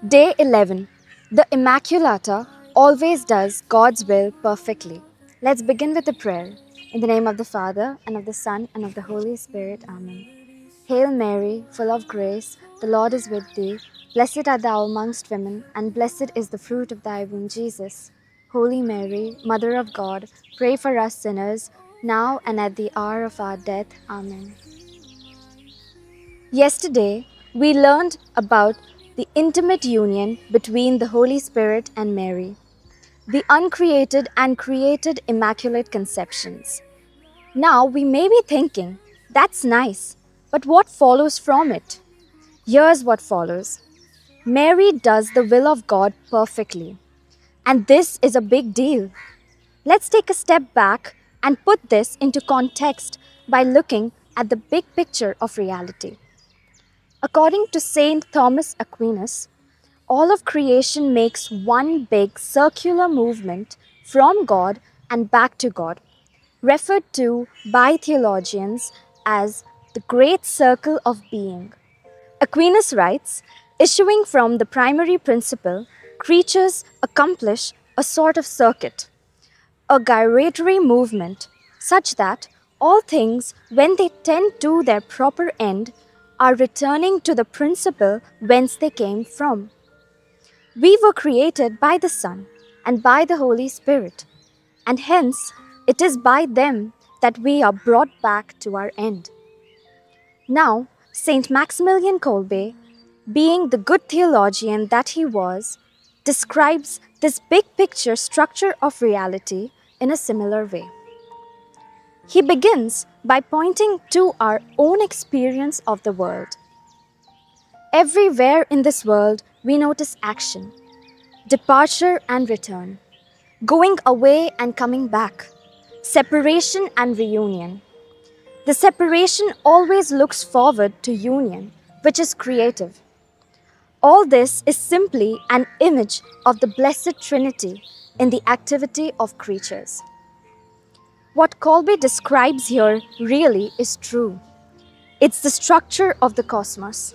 Day 11. The Immaculata always does God's will perfectly. Let's begin with a prayer. In the name of the Father, and of the Son, and of the Holy Spirit. Amen. Hail Mary, full of grace, the Lord is with thee. Blessed art thou amongst women, and blessed is the fruit of thy womb, Jesus. Holy Mary, Mother of God, pray for us sinners, now and at the hour of our death. Amen. Yesterday, we learned about the intimate union between the Holy Spirit and Mary, the uncreated and created Immaculate Conceptions. Now we may be thinking, that's nice, but what follows from it? Here's what follows. Mary does the will of God perfectly, and this is a big deal. Let's take a step back and put this into context by looking at the big picture of reality. According to Saint Thomas Aquinas, all of creation makes one big circular movement from God and back to God, referred to by theologians as the Great Circle of Being. Aquinas writes, issuing from the primary principle, creatures accomplish a sort of circuit, a gyratory movement, such that all things, when they tend to their proper end, are returning to the principle whence they came from. We were created by the Son and by the Holy Spirit, and hence it is by them that we are brought back to our end. Now, Saint Maximilian Kolbe, being the good theologian that he was, describes this big picture structure of reality in a similar way. He begins by pointing to our own experience of the world. Everywhere in this world, we notice action, departure and return, going away and coming back, separation and reunion. The separation always looks forward to union, which is creative. All this is simply an image of the Blessed Trinity in the activity of creatures. What Kolbe describes here really is true. It's the structure of the cosmos.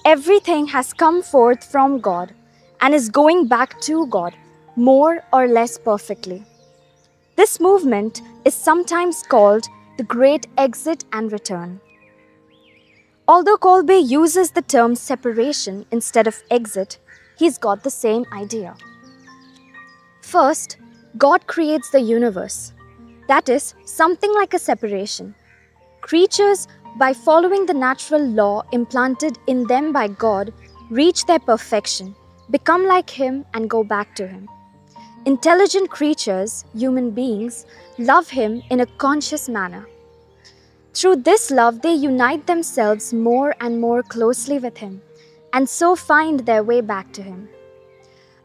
Everything has come forth from God and is going back to God, more or less perfectly. This movement is sometimes called the Great Exit and Return. Although Kolbe uses the term separation instead of exit, he's got the same idea. First, God creates the universe. That is, something like a separation. Creatures, by following the natural law implanted in them by God, reach their perfection, become like Him and go back to Him. Intelligent creatures, human beings, love Him in a conscious manner. Through this love, they unite themselves more and more closely with Him, and so find their way back to Him.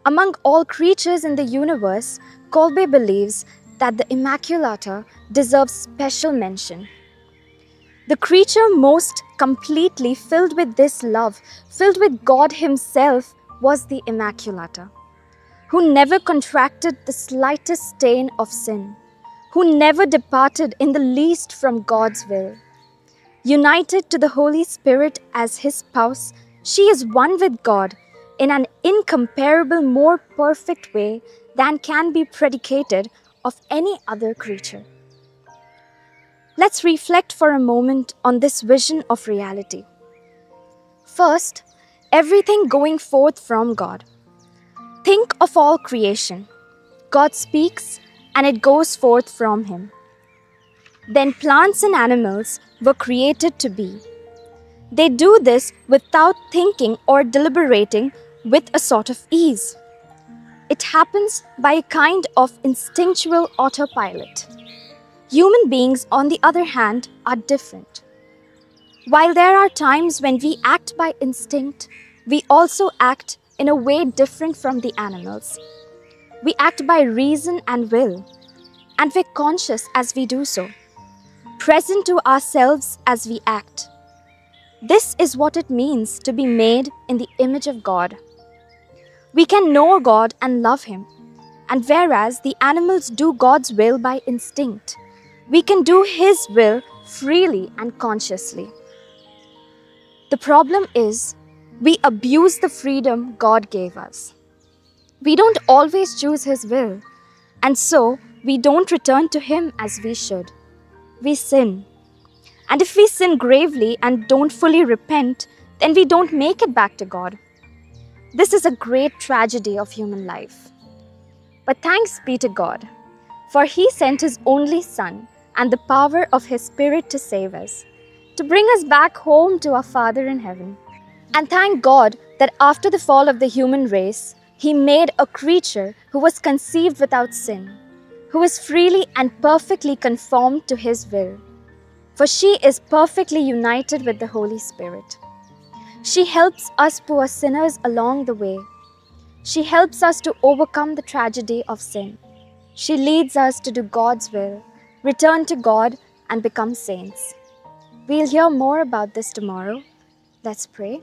Among all creatures in the universe, Kolbe believes that the Immaculata deserves special mention. The creature most completely filled with this love, filled with God Himself, was the Immaculata, who never contracted the slightest stain of sin, who never departed in the least from God's will. United to the Holy Spirit as His spouse, she is one with God in an incomparable, more perfect way than can be predicated of any other creature. Let's reflect for a moment on this vision of reality. First, everything going forth from God. Think of all creation. God speaks and it goes forth from Him. Then plants and animals were created to be. They do this without thinking or deliberating, with a sort of ease. It happens by a kind of instinctual autopilot. Human beings, on the other hand, are different. While there are times when we act by instinct, we also act in a way different from the animals. We act by reason and will, and we're conscious as we do so, present to ourselves as we act. This is what it means to be made in the image of God. We can know God and love Him, and whereas the animals do God's will by instinct, we can do His will freely and consciously. The problem is, we abuse the freedom God gave us. We don't always choose His will, and so we don't return to Him as we should. We sin. And if we sin gravely and don't fully repent, then we don't make it back to God. This is a great tragedy of human life. But thanks be to God, for He sent His only Son and the power of His Spirit to save us, to bring us back home to our Father in heaven. And thank God that after the fall of the human race, He made a creature who was conceived without sin, who is freely and perfectly conformed to His will. For she is perfectly united with the Holy Spirit. She helps us poor sinners along the way. She helps us to overcome the tragedy of sin. She leads us to do God's will, return to God, and become saints. We'll hear more about this tomorrow. Let's pray.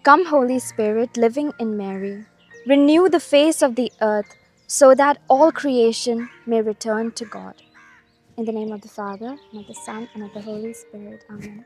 Come, Holy Spirit, living in Mary, renew the face of the earth so that all creation may return to God. In the name of the Father, and of the Son, and of the Holy Spirit. Amen.